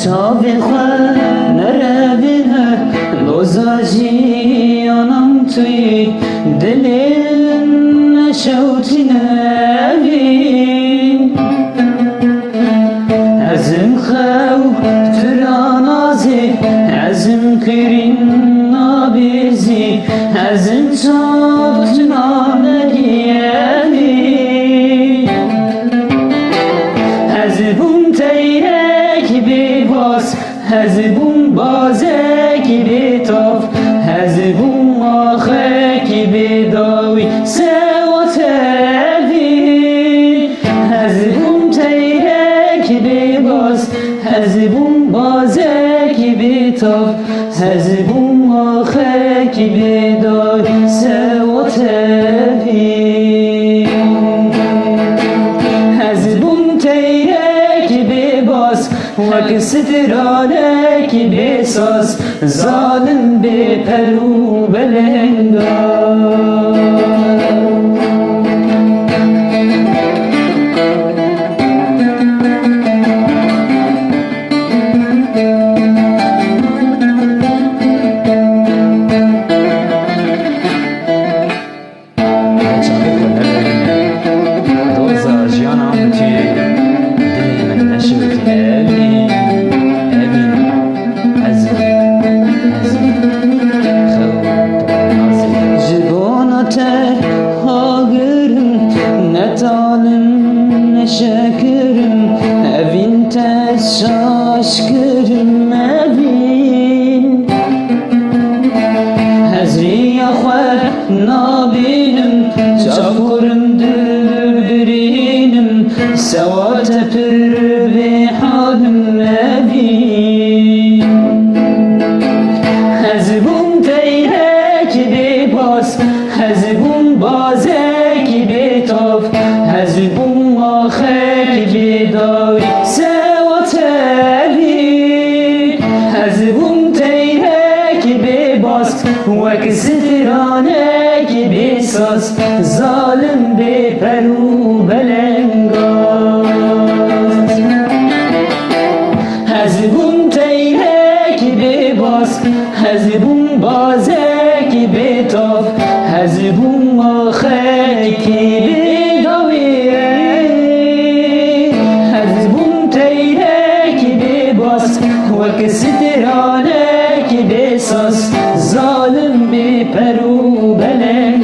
چاوی خواه نروینه لوزاجی آنم توی دلین نشوتی نوین ازم خو ترانازی ازم کرین نابیزی ازم چاپ تنانگیانی ازبون تیرک بیباس ازبون بازک بیتاف ازبون آخک بیداوی سواتوی ازبون تیرک بیباس ازبون بازک بیتاف ازبون آخک بیداوی سواتوی ازبون تیرک بیباس وک سترانک بیساس ظالم بپرو بلنگار şekerim evin tez şaşkırım evin Hezriye xwe nabinim çakurim dürbirinim sevate pir bihalim evin Hezbun teyrek bibas hezbun bazek bitaf hezbun آخک بیداری سواتوی حزبون تیرک بیباست وک سترانک بیساس ظالم بپرو بلنگاز حزبون تیرک بیباست حزبون بازک بیتاف حزبون آخک بیداری وک سترانک بیساس ظالم بپرو بلند